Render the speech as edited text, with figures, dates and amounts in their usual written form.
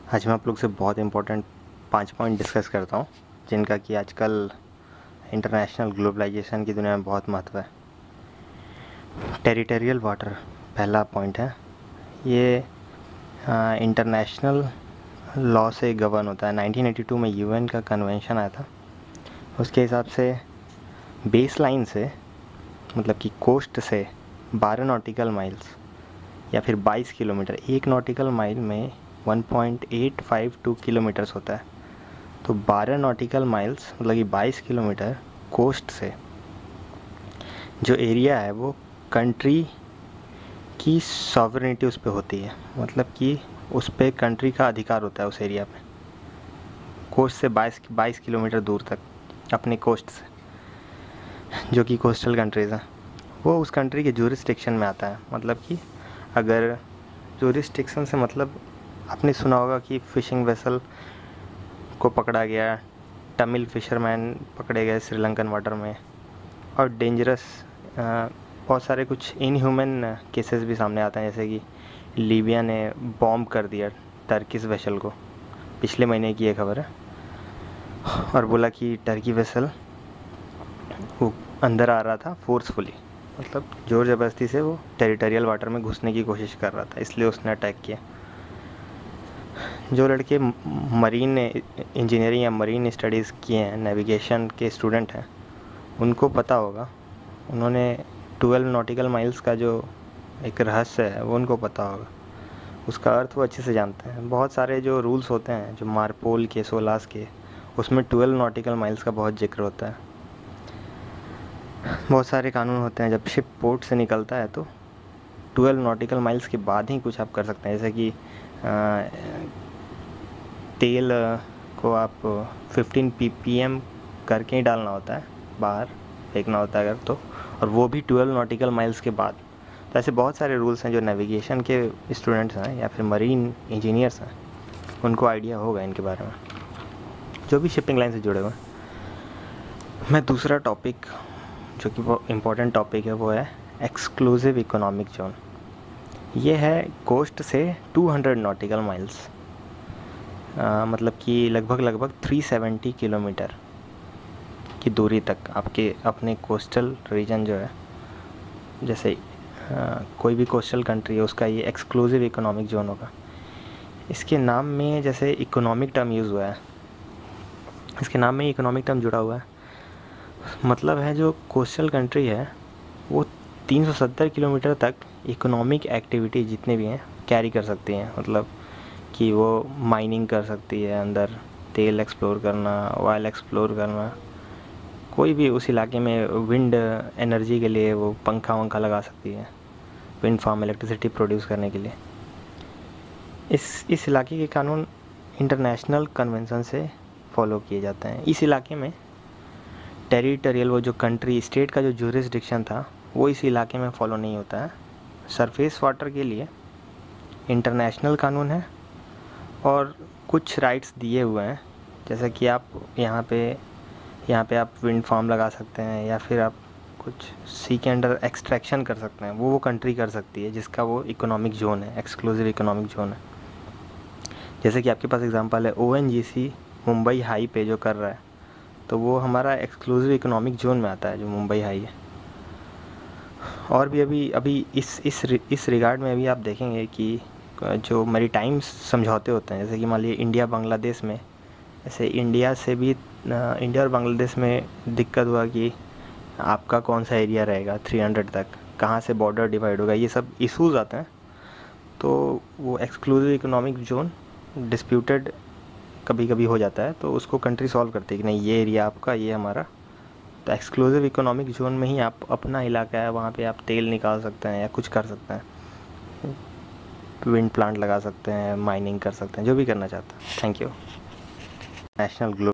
आज मैं आप लोग से बहुत इम्पोर्टेंट 5 पॉइंट डिस्कस करता हूँ, जिनका कि आजकल इंटरनेशनल ग्लोबलाइजेशन की दुनिया में बहुत महत्व है। टेरिटोरियल वाटर पहला पॉइंट है। ये इंटरनेशनल लॉ से गवर्न होता है। 1982 में यूएन का कन्वेंशन आया था। उसके हिसाब से बेस लाइन से, मतलब कि कोस्ट से 12 नॉटिकल माइल्स या फिर 22 किलोमीटर, एक नॉटिकल माइल में 1.852 किलोमीटर्स होता है। तो 12 नॉटिकल माइल्स मतलब कि 22 किलोमीटर कोस्ट से जो एरिया है वो कंट्री की सॉवरेनिटी उस पर होती है, मतलब कि उस पर कंट्री का अधिकार होता है उस एरिया पे। कोस्ट से 22 किलोमीटर दूर तक अपने कोस्ट से, जो कि कोस्टल कंट्रीज़ हैं, वो उस कंट्री के ज्यूरिसडिक्शन में आता है। मतलब कि अगर ज्यूरिसडिक्शन से मतलब आपने सुना होगा कि फ़िशिंग वेसल को पकड़ा गया, तमिल फिशरमैन पकड़े गए श्रीलंकन वाटर में, और डेंजरस बहुत सारे कुछ इनह्यूमन केसेस भी सामने आते हैं, जैसे कि लीबिया ने बॉम्ब कर दिया टर्किश वेसल को। पिछले महीने की ये खबर है, और बोला कि टर्की वेसल वो अंदर आ रहा था फोर्सफुली, मतलब ज़ोर ज़बरदस्ती से वो टेरिटोरियल वाटर में घुसने की कोशिश कर रहा था, इसलिए उसने अटैक किया। जो लड़के मरीन इंजीनियरिंग या मरीन स्टडीज़ किए हैं, नेविगेशन के स्टूडेंट हैं, उनको पता होगा। उन्होंने 12 नॉटिकल माइल्स का जो एक रहस्य है वो उनको पता होगा, उसका अर्थ वो अच्छे से जानते हैं। बहुत सारे जो रूल्स होते हैं, जो मार्पोल के, सोलास के, उसमें 12 नॉटिकल माइल्स का बहुत जिक्र होता है। बहुत सारे कानून होते हैं, जब शिप पोर्ट से निकलता है तो 12 नॉटिकल माइल्स के बाद ही कुछ आप कर सकते हैं। जैसे कि तेल को आप 15 ppm करके ही डालना होता है, बाहर फेंकना होता है अगर तो, और वो भी 12 नॉटिकल माइल्स के बाद। तो ऐसे बहुत सारे रूल्स हैं जो नेविगेशन के स्टूडेंट्स हैं या फिर मरीन इंजीनियर्स हैं, उनको आइडिया होगा इनके बारे में, जो भी शिपिंग लाइन से जुड़े हुए हैं। मैं दूसरा टॉपिक जो कि वो इम्पोर्टेंट टॉपिक है वो है एक्सक्लूसिव इकोनॉमिक जोन। ये है कोस्ट से 200 नॉटिकल माइल्स, मतलब कि लगभग 370 किलोमीटर की दूरी तक आपके अपने कोस्टल रीजन जो है, जैसे कोई भी कोस्टल कंट्री है उसका ये एक्सक्लूसिव इकोनॉमिक जोन होगा। इसके नाम में जैसे इकोनॉमिक टर्म यूज़ हुआ है, इसके नाम में इकोनॉमिक टर्म जुड़ा हुआ है, मतलब है जो कोस्टल कंट्री है वो 370 किलोमीटर तक इकोनॉमिक एक्टिविटी जितने भी हैं कैरी कर सकती हैं। मतलब कि वो माइनिंग कर सकती है, अंदर तेल एक्सप्लोर करना, ऑयल एक्सप्लोर करना, कोई भी उस इलाके में विंड एनर्जी के लिए वो पंखा वंखा लगा सकती है, विंड फार्म इलेक्ट्रिसिटी प्रोड्यूस करने के लिए। इस इलाके के कानून इंटरनेशनल कन्वेंशन से फॉलो किए जाते हैं। इस इलाके में टेरिटोरियल, वो जो कंट्री स्टेट का जो ज्यूरिसडिक्शन था वो इस इलाके में फॉलो नहीं होता है। सरफेस वाटर के लिए इंटरनेशनल कानून है और कुछ राइट्स दिए हुए हैं, जैसे कि आप यहाँ पे आप विंड फार्म लगा सकते हैं, या फिर आप कुछ सी के अंडर एक्सट्रैक्शन कर सकते हैं, वो कंट्री कर सकती है जिसका वो इकोनॉमिक जोन है, एक्सक्लूसिव इकोनॉमिक जोन है। जैसे कि आपके पास एग्जांपल है ONGC मुंबई हाई पे जो कर रहा है, तो वो हमारा एक्सक्लूसिव इकोनॉमिक जोन में आता है, जो मुंबई हाई है। और भी अभी इस रिगार्ड में अभी आप देखेंगे कि जो मैरीटाइम समझौते होते हैं, जैसे कि मान लीजिए इंडिया बांग्लादेश में, ऐसे इंडिया और बांग्लादेश में दिक्कत हुआ कि आपका कौन सा एरिया रहेगा 300 तक, कहाँ से बॉर्डर डिवाइड होगा, ये सब इश्यूज आते हैं। तो वो एक्सक्लूसिव इकोनॉमिक जोन डिस्प्यूटेड कभी कभी हो जाता है, तो उसको कंट्री सॉल्व करती है कि नहीं, ये एरिया आपका, ये हमारा। तो एक्सक्लूसिव इकोनॉमिक जोन में ही आप अपना इलाका है, वहाँ पे आप तेल निकाल सकते हैं या कुछ कर सकते हैं, विंड प्लांट लगा सकते हैं, माइनिंग कर सकते हैं, जो भी करना चाहते हैं। Thank you. National glow